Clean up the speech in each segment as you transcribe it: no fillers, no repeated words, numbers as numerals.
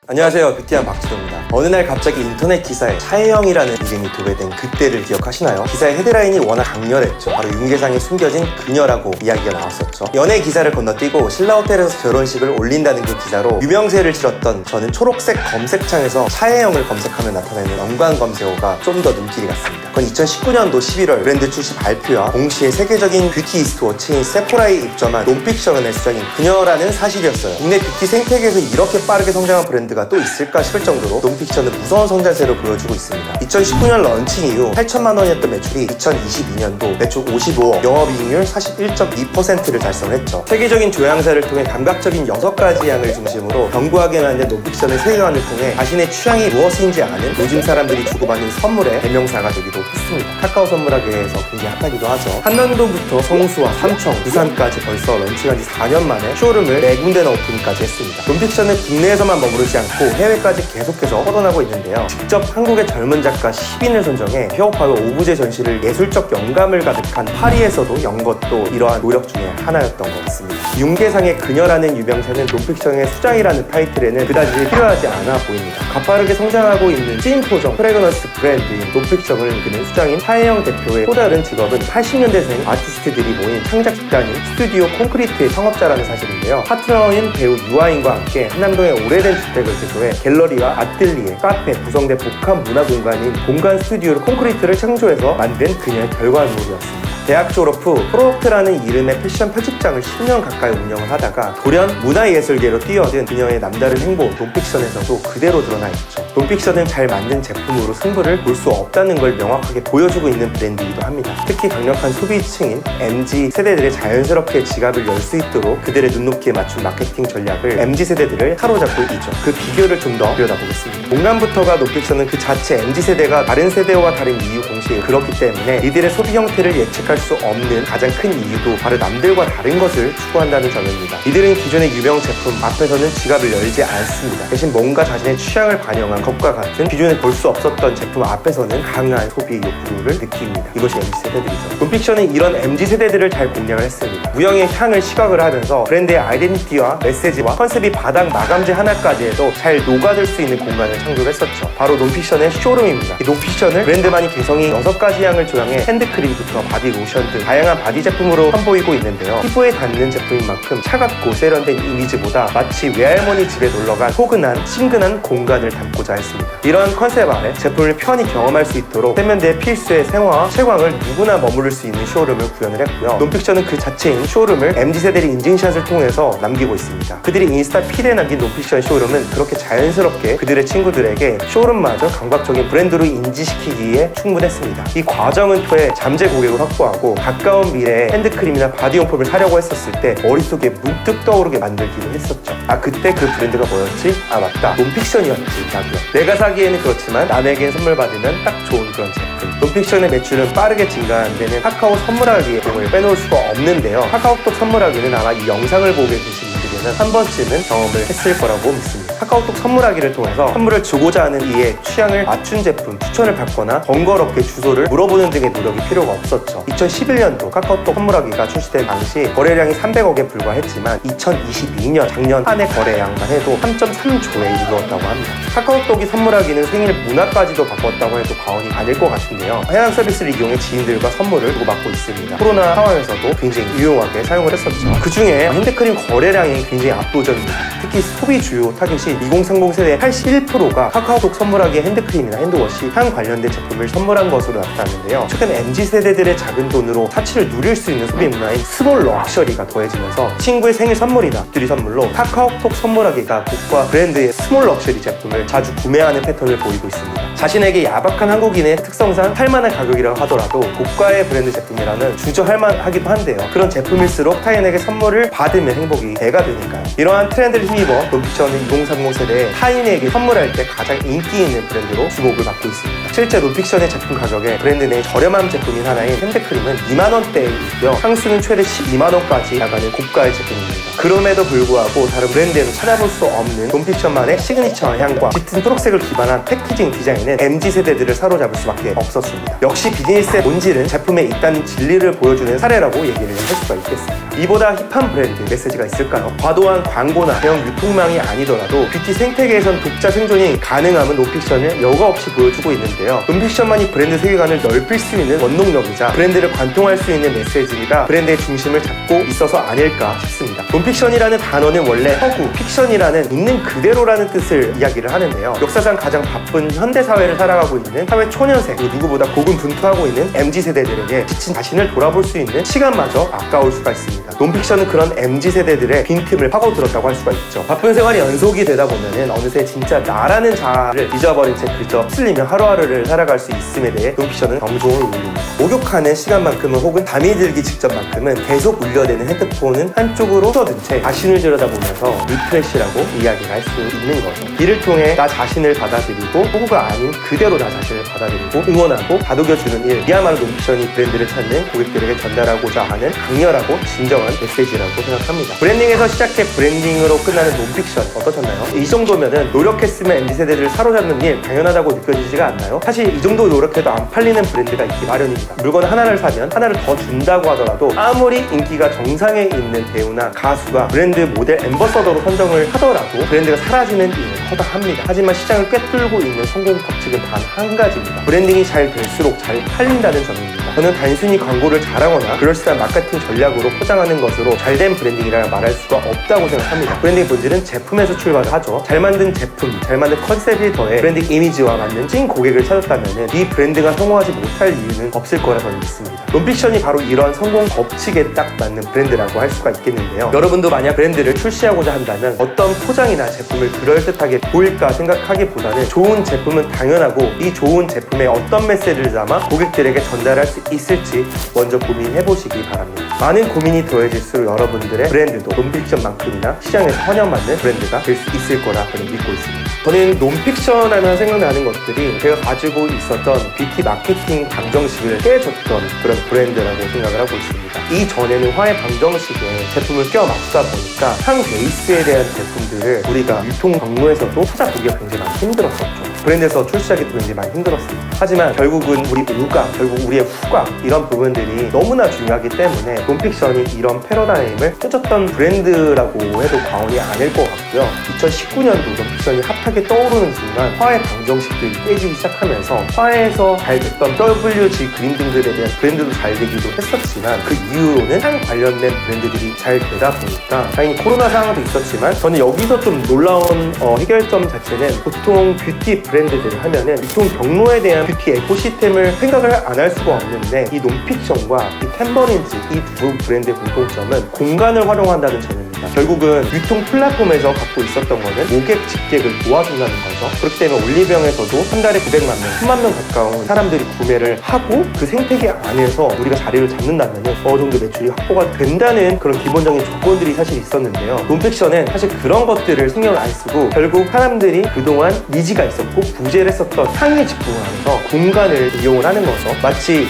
안녕하세요, 뷰티한 박지도입니다. 어느 날 갑자기 인터넷 기사에 차혜영이라는 이름이 도배된 그때를 기억하시나요? 기사의 헤드라인이 워낙 강렬했죠. 바로 윤계상에 숨겨진 그녀라고 이야기가 나왔었죠. 연애 기사를 건너뛰고 신라호텔에서 결혼식을 올린다는 그 기사로 유명세를 치렀던 저는 초록색 검색창에서 차혜영을 검색하면 나타나는 연관 검색어가 좀 더 눈길이 갔습니다. 그건 2019년도 11월 브랜드 출시 발표와 동시에 세계적인 뷰티 스토어 체인 세포라에 입점한 논픽션의 수장인 그녀라는 사실이었어요. 국내 뷰티 생태계에서 이렇게 빠르게 성장한 브랜드가 또 있을까 싶을 정도로 논픽션은 무서운 성장세를 보여주고 있습니다. 2019년 런칭 이후 8천만 원이었던 매출이 2022년도 매출 55억, 영업이익률 41.2%를 달성했죠. 세계적인 조향사를 통해 감각적인 6가지 향을 중심으로 견고하게 만든 논픽션의 세계관을 통해 자신의 취향이 무엇인지 아는 요즘 사람들이 주고받는 선물의 대명사가 되기도 했습니다. 카카오 선물하기에서 굉장히 핫하기도 하죠. 한남동부터 성수와 삼청, 부산까지 벌써 런칭한 지 4년 만에 쇼룸을 4군데나 오픈까지 했습니다. 논픽션은 국내에서만 머무르지 않고 해외까지 계속해서 뻗어나고 있는데요. 직접 한국의 젊은 작가 10인을 선정해 폐업하고 오브제 전시를 예술적 영감을 가득한 파리에서도 연 것도 이러한 노력 중에 하나였던 것 같습니다. 윤계상의 그녀라는 유명세는 논픽션의 수장이라는 타이틀에는 그다지 필요하지 않아 보입니다. 가파르게 성장하고 있는 찐포정 프레그넌스 브랜드인 논픽션을 이끄는 수장인 차혜영 대표의 또 다른 직업은 80년대생 아티스트들이 모인 창작 집단인 스튜디오 콘크리트의 창업자라는 사실인데요. 파트너인 배우 유아인과 함께 한남동의 오래된 주택을 개조해 갤러리와 아틀리에, 카페, 구성된 복합 문화 공간인 공간 스튜디오 콘크리트를 창조해서 만든 그녀의 결과물이었습니다. 대학 졸업 후 프로덕트라는 이름의 패션 편집장을 10년 가까이 운영을 하다가 돌연 문화예술계로 뛰어든 그녀의 남다른 행보 논픽션에서도 그대로 드러나 있죠. 논픽션은 잘 만든 제품으로 승부를 볼 수 없다는 걸 명확하게 보여주고 있는 브랜드이기도 합니다. 특히 강력한 소비층인 MZ 세대들의 자연스럽게 지갑을 열 수 있도록 그들의 눈높이에 맞춘 마케팅 전략을 MZ 세대들을 사로잡고 있죠. 그 비결을 좀 더 들여다보겠습니다. 공간부터가 논픽션은 그 자체 MZ 세대가 다른 세대와 다른 이유 공시에 그렇기 때문에 이들의 소비 형태를 예측할 수 없는 가장 큰 이유도 바로 남들과 다른 것을 추구한다는 점입니다. 이들은 기존의 유명 제품 앞에서는 지갑을 열지 않습니다. 대신 뭔가 자신의 취향을 반영한 것과 같은 기존에 볼 수 없었던 제품 앞에서는 강한 소비 욕구를 느낍니다. 이것이 MZ 세대들이죠. 논픽션은 이런 MZ 세대들을 잘 공략을 했습니다. 무형의 향을 시각을 하면서 브랜드의 아이덴티티와 메시지와 컨셉이 바닥 마감재 하나까지 해도 잘 녹아들 수 있는 공간을 창조했었죠. 바로 논픽션의 쇼룸입니다. 이 논픽션을 브랜드만이 개성이 6가지 향을 조향해 핸드크림부터 바디 로션 등 다양한 바디 제품으로 선보이고 있는데요. 피부에 닿는 제품인 만큼 차갑고 세련된 이미지보다 마치 외할머니 집에 놀러간 포근한 친근한 공간을 담고자 했습니다. 이런 컨셉 아래 제품을 편히 경험할 수 있도록 세면대 필수의 생화와 채광을 누구나 머무를 수 있는 쇼룸을 구현을 했고요. 논픽션은 그 자체인 쇼룸을 MZ세대의 인증샷을 통해서 남기고 있습니다. 그들이 인스타 피드에 남긴 논픽션 쇼룸은 그렇게 자연스럽게 그들의 친구들에게 쇼룸마저 감각적인 브랜드로 인지시키기에 충분했습니다. 이 과정은 토해 잠재 고객을 확보하고 가까운 미래에 핸드크림이나 바디용품을 사려고 했었을 때 머릿속에 문득 떠오르게 만들기도 했었죠. 그때 그 브랜드가 뭐였지? 맞다, 논픽션이었지 라고요. 내가 사기에는 그렇지만 남에게 선물 받으면 딱 좋은 그런 제품. 논픽션의 매출은 빠르게 증가한 데는 카카오 선물하기의 공을 빼놓을 수가 없는데요. 카카오톡 선물하기는 아마 이 영상을 보게 되신 분들이면 한 번쯤은 경험을 했을 거라고 믿습니다. 카카오톡 선물하기를 통해서 선물을 주고자 하는 이의 취향을 맞춘 제품 추천을 받거나 번거롭게 주소를 물어보는 등의 노력이 필요가 없었죠. 2011년도 카카오톡 선물하기가 출시된 당시 거래량이 300억에 불과했지만 2022년 작년 한 해 거래량만 해도 3.3조에 이르렀다고 합니다. 카카오톡이 선물하기는 생일 문화까지도 바꿨다고 해도 과언이 아닐 것 같은데요. 해당 서비스를 이용해 지인들과 선물을 주고받고 있습니다. 코로나 상황에서도 굉장히 유용하게 사용을 했었죠. 그 중에 핸드크림 거래량이 굉장히 압도적입니다. 특히 소비 주요 타깃이 2030 세대 81%가 카카오톡 선물하기에 핸드크림이나 핸드워시, 향 관련된 제품을 선물한 것으로 나타났는데요. 최근 MZ세대들의 작은 돈으로 사치를 누릴 수 있는 소비 문화인 스몰 럭셔리가 더해지면서 친구의 생일 선물이나 집들이 선물로 카카오톡 선물하기가 국가 브랜드의 스몰 럭셔리 제품을 자주 구매하는 패턴을 보이고 있습니다. 자신에게 야박한 한국인의 특성상 살만한 가격이라고 하더라도 고가의 브랜드 제품이라는 주저할 만하기도 한데요. 그런 제품일수록 타인에게 선물을 받으면 행복이 배가 되니까요. 이러한 트렌드를 힘입어 논픽션은 2030 세대에 타인에게 선물할 때 가장 인기 있는 브랜드로 주목을 받고 있습니다. 실제 논픽션의 제품 가격에 브랜드 내 저렴한 제품인 하나인 핸드크림은 2만원대에 있고요. 향수는 최대 12만원까지 나가는 고가의 제품입니다. 그럼에도 불구하고 다른 브랜드에서 찾아볼 수 없는 논픽션만의 시그니처 향과 짙은 초록색을 기반한 패키징 디자인은 MZ세대들을 사로잡을 수밖에 없었습니다. 역시 비즈니스의 본질은 제품에 있다는 진리를 보여주는 사례라고 얘기를 할 수가 있겠습니다. 이보다 힙한 브랜드 메시지가 있을까요? 과도한 광고나 대형 유통망이 아니더라도 뷰티 생태계에선 독자 생존이 가능함은 논픽션을 여과 없이 보여주고 있는데요. 논픽션만이 브랜드 세계관을 넓힐 수 있는 원동력이자 브랜드를 관통할 수 있는 메시지가 브랜드의 중심을 잡고 있어서 아닐까 싶습니다. 논픽션이라는 단어는 원래 허구, 픽션이라는 있는 그대로라는 뜻을 이야기를 하는데요. 역사상 가장 바쁜 현대사회를 살아가고 있는 사회 초년생, 누구보다 고군분투하고 있는 MZ세대들에게 지친 자신을 돌아볼 수 있는 시간마저 아까울 수가 있습니다. 논픽션은 그런 MZ세대들의 빈틈을 파고들었다고 할 수가 있죠. 바쁜 생활이 연속이 되다 보면은 어느새 진짜 나라는 자아를 잊어버린 채 그저 휩쓸리며 하루하루를 살아갈 수 있음에 대해 논픽션은 정중을 울립니다. 목욕하는 시간만큼은 혹은 잠이 들기 직전만큼은 계속 울려대는 헤드폰은 한쪽으로 쏟아든 채 자신을 들여다보면서 리프레시라고 이야기를 할 수 있는 거죠. 이를 통해 나 자신을 받아들이고 호구가 아닌 그대로 나 자신을 받아들이고 응원하고 다독여주는 일, 이야말로 논픽션이 브랜드를 찾는 고객들에게 전달하고자 하는 강렬하고 진정한 메시지라고 생각합니다. 브랜딩에서 시작해 브랜딩으로 끝나는 논픽션 어떠셨나요? 이 정도면은 노력했으면 MZ세대들을 사로잡는 일 당연하다고 느껴지지가 않나요? 사실 이 정도 노력해도 안 팔리는 브랜드가 있기 마련입니다. 물건 하나를 사면 하나를 더 준다고 하더라도 아무리 인기가 정상에 있는 배우나 가수가 브랜드 모델 앰버서더로 선정을 하더라도 브랜드가 사라지는 일은 허다합니다. 하지만 시장을 꿰뚫고 있는 성공 법칙은 단 한 가지입니다. 브랜딩이 잘 될수록 잘 팔린다는 점입니다. 저는 단순히 광고를 잘하거나 그럴싸한 마케팅 전략으로 포장하는 것으로 잘된 브랜딩이라 말할 수가 없다고 생각합니다. 브랜딩의 본질은 제품에서 출발을 하죠. 잘 만든 제품, 잘 만든 컨셉이 더해 브랜딩 이미지와 맞는 찐 고객을 찾았다면 이 브랜드가 성공하지 못할 이유는 없을 거라 저는 믿습니다. 논픽션이 바로 이런 성공 법칙에 딱 맞는 브랜드라고 할 수가 있겠는데요. 여러분도 만약 브랜드를 출시하고자 한다면 어떤 포장이나 제품을 그럴듯하게 보일까 생각하기보다는 좋은 제품은 당연하고 이 좋은 제품에 어떤 메시지를 담아 고객들에게 전달할 수 있을지 먼저 고민해보시기 바랍니다. 많은 고민이 더해질수록 여러분들의 브랜드도 논픽션만큼이나 시장에서 환영받는 브랜드가 될 수 있을 거라 저는 믿고 있습니다. 저는 논픽션 하면 생각나는 것들이 제가 가지고 있었던 뷰티 마케팅 방정식을 깨줬던 그런 브랜드라고 생각을 하고 있습니다. 이전에는 화해 방정식에 제품을 껴 맞추다 보니까 상 베이스에 대한 제품들을 우리가 유통 경로에서도 찾아보기가 굉장히 많이 힘들었었죠. 브랜드에서 출시하기도 굉장히 많이 힘들었습니다. 하지만 결국은 우리 오감, 결국 우리의 후감 이런 부분들이 너무나 중요하기 때문에 논픽션이 이런 패러다임을 깨졌던 브랜드라고 해도 과언이 아닐 것 같고요. 2019년도 논픽션이 핫하게 떠오르는 순간 화해 방정식들이 깨지기 시작하면서 화해에서 잘 됐던 WG 그린 등들에 대한 브랜드도 잘 되기도 했었지만 그 이후로는 향 관련된 브랜드들이 잘 되다 보니까 당연히 코로나 상황도 있었지만 저는 여기서 좀 놀라운 해결점 자체는 보통 뷰티 브랜드들을 하면은 유통 경로에 대한 뷰티 에코시스템을 생각을 안 할 수가 없는데 이 논픽션과 이 템버린즈 이 두 브랜드의 공통점은 공간을 활용한다는 점입니다. 결국은 유통 플랫폼에서 갖고 있었던 거는 고객 집객을 도와준다는 거죠. 그렇기 때문에 올리브영에서도 한 달에 900만 명, 10만 명 가까운 사람들이 구매를 하고 그 생태계 안에서 우리가 자리를 잡는다면 어느 정도 매출이 확보가 된다는 그런 기본적인 조건들이 사실 있었는데요. 논픽션은 사실 그런 것들을 신경을 안 쓰고 결국 사람들이 그동안 니즈가 있었고 부재를 했었던 향에 집중을 하면서 공간을 이용을 하는 거죠. 마치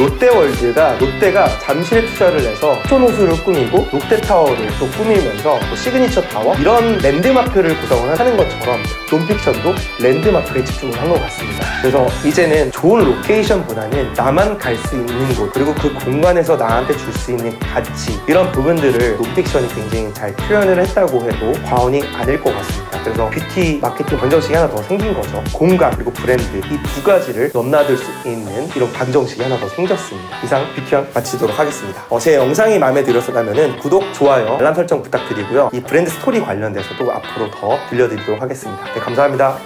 롯데가 잠실에 투자를 해서 초노수를 꾸미고 롯데타워를 또 꾸미면서 시그니처 타워 이런 랜드마크를 구성을 하는 것처럼 논픽션도 랜드마크에 집중을 한 것 같습니다. 그래서 이제는 좋은 로케이션보다는 나만 갈 수 있는 곳 그리고 그 공간에서 나한테 줄 수 있는 가치 이런 부분들을 논픽션이 굉장히 잘 표현을 했다고 해도 과언이 아닐 것 같습니다. 그래서 뷰티 마케팅 방정식이 하나 더 생긴 거죠. 공간 그리고 브랜드 이 두 가지를 넘나들 수 있는 이런 방정식이 하나 더 생겼습니다. 이상 뷰티형 마치도록 하겠습니다. 제 영상이 마음에 들었다면 구독, 좋아요, 알람 설정 부탁드리고요. 이 브랜드 스토리 관련돼서도 앞으로 더 들려드리도록 하겠습니다. 네, 감사합니다.